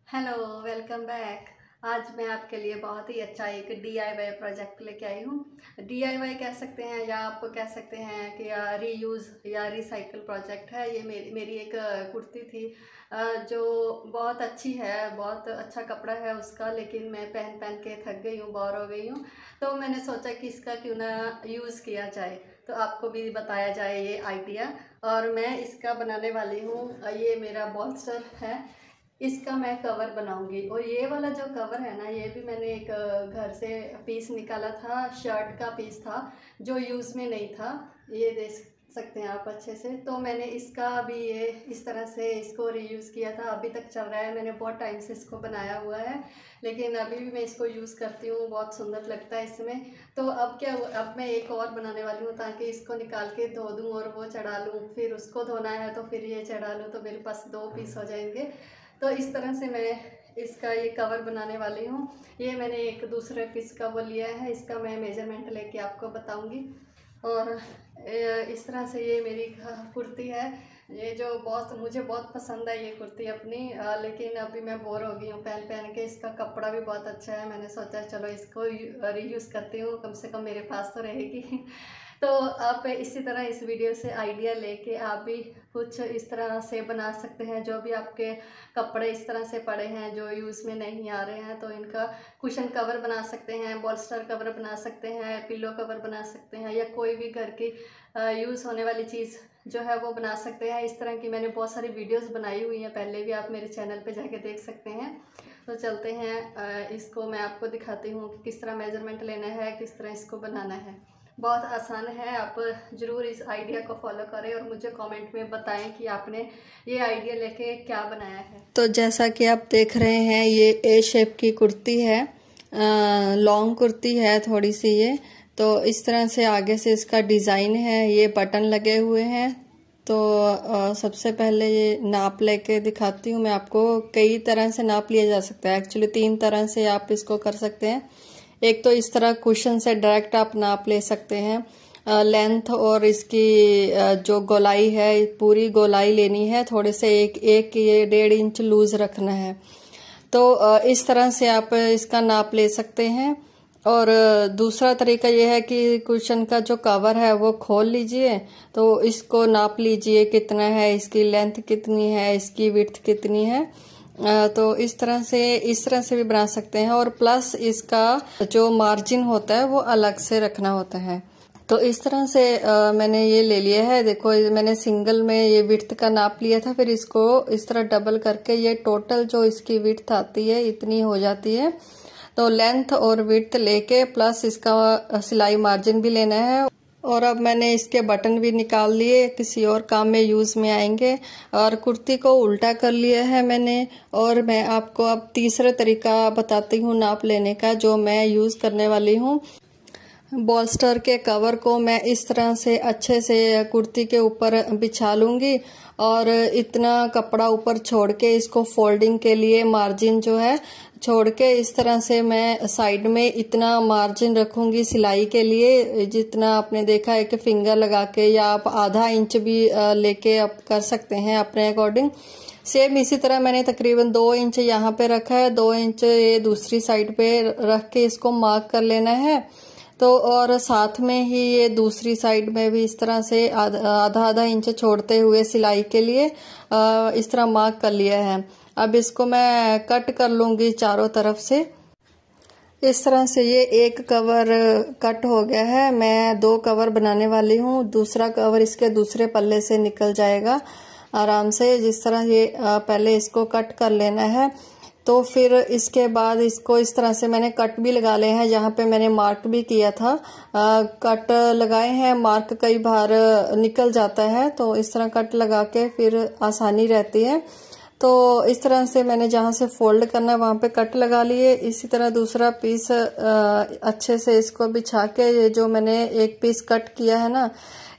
Hello, welcome back. आज मैं आपके लिए बहुत ही अच्छा एक DIY प्रोजेक्ट लेके आई हूँ। DIY कह सकते हैं या आप कह सकते हैं कि रीयूज़ या रिसाइकल प्रोजेक्ट है। ये मेरी एक कुर्ती थी जो बहुत अच्छी है, बहुत अच्छा कपड़ा है उसका, लेकिन मैं पहन पहन के थक गई हूँ, बोर हो गई हूँ। तो मैंने सोचा कि इसका क्यों ना यूज़ किया जाए, तो आपको भी बताया जाए ये आइडिया। और मैं इसका बनाने वाली हूँ, ये मेरा बॉल्स्टर है, इसका मैं कवर बनाऊंगी। और ये वाला जो कवर है ना, ये भी मैंने एक घर से पीस निकाला था, शर्ट का पीस था जो यूज़ में नहीं था। ये देख सकते हैं आप अच्छे से। तो मैंने इसका भी ये इस तरह से इसको रीयूज़ किया था, अभी तक चल रहा है। मैंने बहुत टाइम से इसको बनाया हुआ है, लेकिन अभी भी मैं इसको यूज़ करती हूँ, बहुत सुंदर लगता है इसमें। तो अब क्या, अब मैं एक और बनाने वाली हूँ ताकि इसको निकाल के धो दूँ और वो चढ़ा लूँ, फिर उसको धोना है तो फिर ये चढ़ा लूँ, तो मेरे पास 2 पीस हो जाएंगे। तो इस तरह से मैं इसका ये कवर बनाने वाली हूँ। ये मैंने एक दूसरे पीस का वो लिया है, इसका मैं मेजरमेंट लेके आपको बताऊंगी। और इस तरह से ये मेरी कुर्ती है, ये जो मुझे बहुत पसंद है ये कुर्ती अपनी। लेकिन अभी मैं बोर हो गई हूँ पहन पहन के। इसका कपड़ा भी बहुत अच्छा है, मैंने सोचा चलो इसको रीयूज़ करती हूँ, कम से कम मेरे पास तो रहेगी। तो आप इसी तरह इस वीडियो से आइडिया लेके आप भी कुछ इस तरह से बना सकते हैं। जो भी आपके कपड़े इस तरह से पड़े हैं जो यूज़ में नहीं आ रहे हैं, तो इनका कुशन कवर बना सकते हैं, बॉल्स्टर कवर बना सकते हैं, पिलो कवर बना सकते हैं, या कोई भी घर की यूज़ होने वाली चीज़ जो है वो बना सकते हैं। इस तरह की मैंने बहुत सारी वीडियोस बनाई हुई हैं पहले भी, आप मेरे चैनल पे जाके देख सकते हैं। तो चलते हैं, इसको मैं आपको दिखाती हूँ कि किस तरह मेजरमेंट लेना है, किस तरह इसको बनाना है। बहुत आसान है, आप ज़रूर इस आइडिया को फॉलो करें और मुझे कमेंट में बताएं कि आपने ये आइडिया लेके क्या बनाया है। तो जैसा कि आप देख रहे हैं, ये ए शेप की कुर्ती है, लॉन्ग कुर्ती है थोड़ी सी ये। तो इस तरह से आगे से इसका डिज़ाइन है, ये बटन लगे हुए हैं। तो सबसे पहले ये नाप लेके दिखाती हूँ मैं आपको। कई तरह से नाप लिया जा सकता है, एक्चुअली 3 तरह से आप इसको कर सकते हैं। एक तो इस तरह कुशन से डायरेक्ट आप नाप ले सकते हैं, लेंथ और इसकी जो गोलाई है, पूरी गोलाई लेनी है, थोड़े से एक ये 1.5 इंच लूज रखना है। तो इस तरह से आप इसका नाप ले सकते हैं। और दूसरा तरीका यह है कि कुशन का जो कवर है वो खोल लीजिए, तो इसको नाप लीजिए कितना है, इसकी लेंथ कितनी है, इसकी विड्थ कितनी है। तो इस तरह से भी बना सकते हैं। और प्लस इसका जो मार्जिन होता है वो अलग से रखना होता है। तो इस तरह से मैंने ये ले लिया है। देखो, मैंने सिंगल में ये विड्थ का नाप लिया था, फिर इसको इस तरह डबल करके ये टोटल जो इसकी विड्थ आती है इतनी हो जाती है। तो लेंथ और विड्थ लेके प्लस इसका सिलाई मार्जिन भी लेना है। और अब मैंने इसके बटन भी निकाल लिए, किसी और काम में यूज में आएंगे। और कुर्ती को उल्टा कर लिया है मैंने। और मैं आपको अब तीसरा तरीका बताती हूँ नाप लेने का, जो मैं यूज करने वाली हूँ। बॉल्स्टर के कवर को मैं इस तरह से अच्छे से कुर्ती के ऊपर बिछा लूंगी, और इतना कपड़ा ऊपर छोड़ के इसको फोल्डिंग के लिए मार्जिन जो है छोड़ के, इस तरह से मैं साइड में इतना मार्जिन रखूंगी सिलाई के लिए, जितना आपने देखा है कि फिंगर लगा के, या आप आधा इंच भी लेके आप कर सकते हैं अपने अकॉर्डिंग। सेम इसी तरह मैंने तकरीबन 2 इंच यहाँ पे रखा है, 2 इंच ये दूसरी साइड पे रख के इसको मार्क कर लेना है। तो और साथ में ही ये दूसरी साइड में भी इस तरह से आधा इंच छोड़ते हुए सिलाई के लिए इस तरह मार्क कर लिया है। अब इसको मैं कट कर लूंगी चारों तरफ से। इस तरह से ये एक कवर कट हो गया है। मैं 2 कवर बनाने वाली हूँ, दूसरा कवर इसके दूसरे पल्ले से निकल जाएगा आराम से। जिस तरह ये पहले इसको कट कर लेना है। तो फिर इसके बाद इसको इस तरह से मैंने कट भी लगा ले हैं, जहाँ पे मैंने मार्क भी किया था। कट लगाए हैं, मार्क कई बार निकल जाता है, तो इस तरह कट लगा के फिर आसानी रहती है। तो इस तरह से मैंने जहाँ से फोल्ड करना है वहाँ पे कट लगा लिए। इसी तरह दूसरा पीस अच्छे से इसको बिछा के, ये जो मैंने एक पीस कट किया है ना,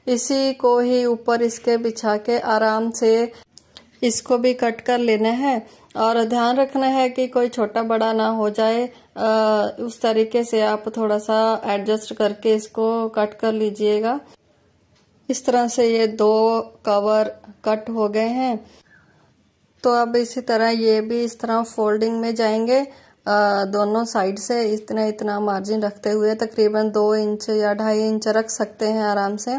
इसी को ही ऊपर इसके बिछा के आराम से इसको भी कट कर लेना है। और ध्यान रखना है कि कोई छोटा बड़ा ना हो जाए, उस तरीके से आप थोड़ा सा एडजस्ट करके इसको कट कर लीजिएगा। इस तरह से ये 2 कवर कट हो गए हैं। तो अब इसी तरह ये भी इस तरह फोल्डिंग में जाएंगे, दोनों साइड से इतना इतना मार्जिन रखते हुए तकरीबन 2 इंच या 2.5 इंच रख सकते हैं आराम से।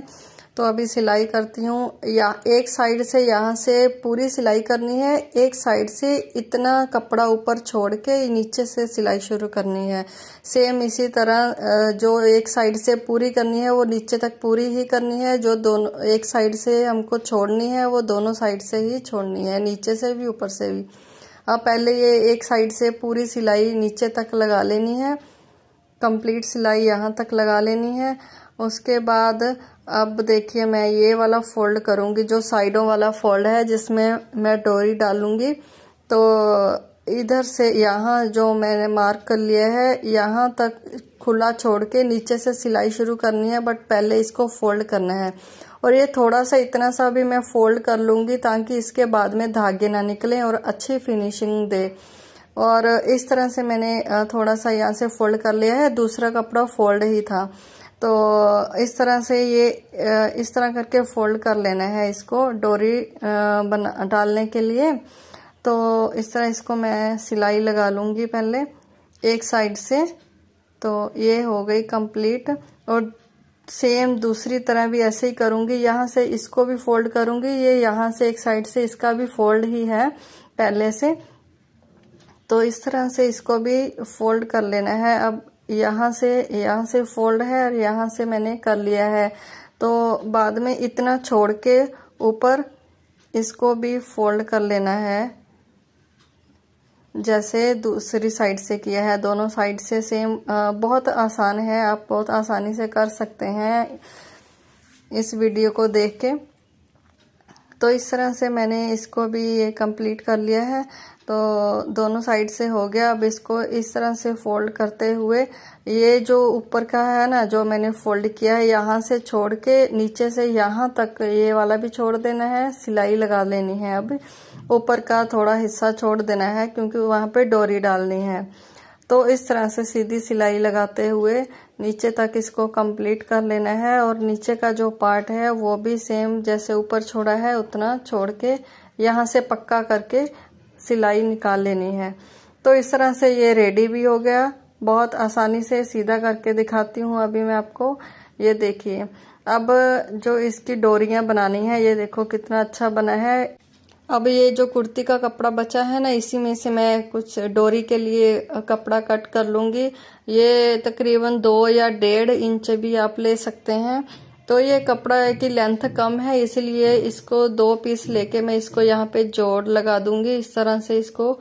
तो अभी सिलाई करती हूँ। या एक साइड से यहाँ से पूरी सिलाई करनी है, एक साइड से इतना कपड़ा ऊपर छोड़ के नीचे से सिलाई शुरू करनी है। सेम इसी तरह जो एक साइड से पूरी करनी है वो नीचे तक पूरी ही करनी है, जो दोनों एक साइड से हमको छोड़नी है वो दोनों साइड से ही छोड़नी है, नीचे से भी ऊपर से भी। अब पहले ये एक साइड से पूरी सिलाई नीचे तक लगा लेनी है, कंप्लीट सिलाई यहाँ तक लगा लेनी है। उसके बाद अब देखिए मैं ये वाला फोल्ड करूँगी, जो साइडों वाला फोल्ड है जिसमें मैं डोरी डालूँगी। तो इधर से यहाँ जो मैंने मार्क कर लिया है यहाँ तक खुला छोड़ के नीचे से सिलाई शुरू करनी है, बट पहले इसको फोल्ड करना है। और ये थोड़ा सा इतना सा भी मैं फोल्ड कर लूँगी ताकि इसके बाद में धागे ना निकलें और अच्छी फिनिशिंग दे। और इस तरह से मैंने थोड़ा सा यहाँ से फोल्ड कर लिया है, दूसरा कपड़ा फोल्ड ही था। तो इस तरह से ये इस तरह करके फोल्ड कर लेना है इसको डोरी बना डालने के लिए। तो इस तरह इसको मैं सिलाई लगा लूँगी पहले एक साइड से। तो ये हो गई कंप्लीट, और सेम दूसरी तरह भी ऐसे ही करूँगी। यहाँ से इसको भी फोल्ड करूँगी, ये यहाँ से एक साइड से इसका भी फोल्ड ही है पहले से। तो इस तरह से इसको भी फोल्ड कर लेना है। अब यहाँ से फोल्ड है और यहाँ से मैंने कर लिया है। तो बाद में इतना छोड़ के ऊपर इसको भी फोल्ड कर लेना है, जैसे दूसरी साइड से किया है। दोनों साइड से सेम, बहुत आसान है, आप बहुत आसानी से कर सकते हैं इस वीडियो को देख के। तो इस तरह से मैंने इसको भी ये कंप्लीट कर लिया है। तो दोनों साइड से हो गया। अब इसको इस तरह से फोल्ड करते हुए ये जो ऊपर का है ना, जो मैंने फोल्ड किया है, यहाँ से छोड़ के नीचे से यहाँ तक ये वाला भी छोड़ देना है, सिलाई लगा लेनी है। अब ऊपर का थोड़ा हिस्सा छोड़ देना है क्योंकि वहाँ पे डोरी डालनी है। तो इस तरह से सीधी सिलाई लगाते हुए नीचे तक इसको कंप्लीट कर लेना है। और नीचे का जो पार्ट है वो भी सेम जैसे ऊपर छोड़ा है उतना छोड़ के यहाँ से पक्का करके सिलाई निकाल लेनी है। तो इस तरह से ये रेडी भी हो गया। बहुत आसानी से सीधा करके दिखाती हूँ अभी मैं आपको। ये देखिए, अब जो इसकी डोरियां बनानी है, ये देखो कितना अच्छा बना है। अब ये जो कुर्ती का कपड़ा बचा है ना, इसी में से मैं कुछ डोरी के लिए कपड़ा कट कर लूँगी। ये तकरीबन 2 या 1.5 इंच भी आप ले सकते हैं। तो ये कपड़ा की लेंथ कम है, इसलिए इसको 2 पीस लेके मैं इसको यहाँ पे जोड़ लगा दूंगी। इस तरह से इसको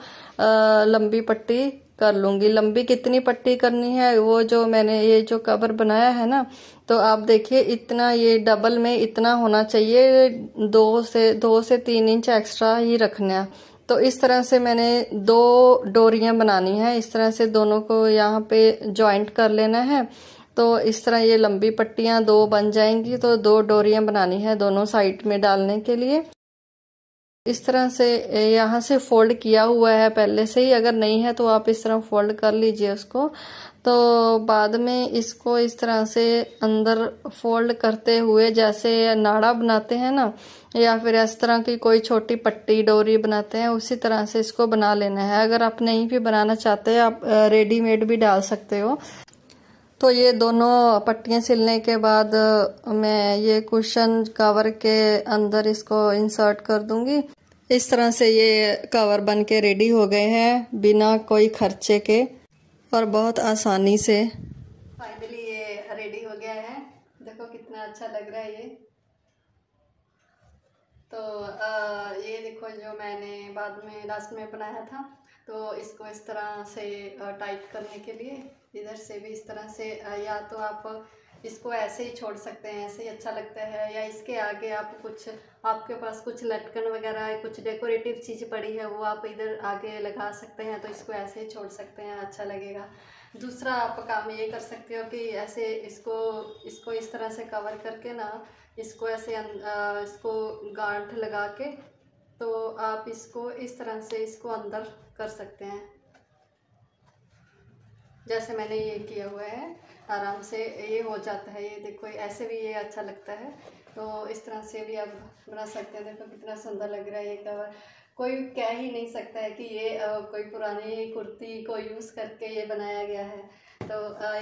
लंबी पट्टी कर लूँगी। लंबी कितनी पट्टी करनी है, वो जो मैंने ये जो कवर बनाया है ना, तो आप देखिए इतना, ये डबल में इतना होना चाहिए, 2 से 3 इंच एक्स्ट्रा ही रखना है। तो इस तरह से मैंने 2 डोरियां बनानी है। इस तरह से दोनों को यहाँ पे जॉइंट कर लेना है। तो इस तरह ये लंबी पट्टियां 2 बन जाएंगी। तो 2 डोरियां बनानी है दोनों साइड में डालने के लिए। इस तरह से यहाँ से फोल्ड किया हुआ है पहले से ही, अगर नहीं है तो आप इस तरह फोल्ड कर लीजिए उसको। तो बाद में इसको इस तरह से अंदर फोल्ड करते हुए जैसे नाड़ा बनाते हैं ना, या फिर इस तरह की कोई छोटी पट्टी डोरी बनाते हैं, उसी तरह से इसको बना लेना है। अगर आप नहीं भी बनाना चाहते आप रेडीमेड भी डाल सकते हो। तो ये दोनों पट्टियाँ सिलने के बाद मैं ये कुशन कवर के अंदर इसको इंसर्ट कर दूंगी। इस तरह से ये कवर बन के रेडी हो गए हैं बिना कोई खर्चे के और बहुत आसानी से। फाइनली ये रेडी हो गया है। देखो कितना अच्छा लग रहा है ये। तो ये देखो जो मैंने बाद में लास्ट में बनाया था, तो इसको इस तरह से टाइट करने के लिए इधर से भी इस तरह से, या तो आप इसको ऐसे ही छोड़ सकते हैं, ऐसे ही अच्छा लगता है, या इसके आगे आप कुछ, आपके पास कुछ लटकन वगैरह कुछ डेकोरेटिव चीज़ पड़ी है वो आप इधर आगे लगा सकते हैं। तो इसको ऐसे ही छोड़ सकते हैं, अच्छा लगेगा। दूसरा आप काम ये कर सकते हो कि ऐसे इसको इस तरह से कवर करके ना, इसको ऐसे इसको गांठ लगा के, तो आप इसको इस तरह से इसको अंदर कर सकते हैं, जैसे मैंने ये किया हुआ है। आराम से ये हो जाता है। ये देखो ऐसे भी ये अच्छा लगता है। तो इस तरह से भी आप बना सकते हैं। देखो कितना सुंदर लग रहा है ये कवर। कोई कह ही नहीं सकता है कि ये कोई पुरानी कुर्ती को यूज़ करके ये बनाया गया है। तो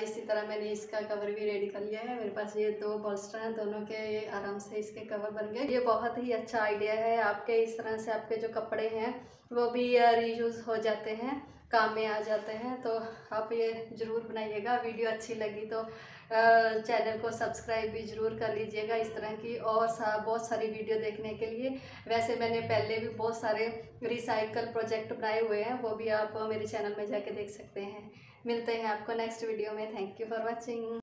इसी तरह मैंने इसका कवर भी रेडी कर लिया है। मेरे पास ये 2 बॉल्स्टर हैं, दोनों के ये आराम से इसके कवर बन गए। ये बहुत ही अच्छा आइडिया है आपके, इस तरह से आपके जो कपड़े हैं वो भी रीयूज़ हो जाते हैं, काम में आ जाते हैं। तो आप ये ज़रूर बनाइएगा। वीडियो अच्छी लगी तो चैनल को सब्सक्राइब भी ज़रूर कर लीजिएगा इस तरह की और बहुत सारी वीडियो देखने के लिए। वैसे मैंने पहले भी बहुत सारे रिसाइकल प्रोजेक्ट बनाए हुए हैं, वो भी आप मेरे चैनल में जाके देख सकते हैं। मिलते हैं आपको नेक्स्ट वीडियो में। Thank you for watching.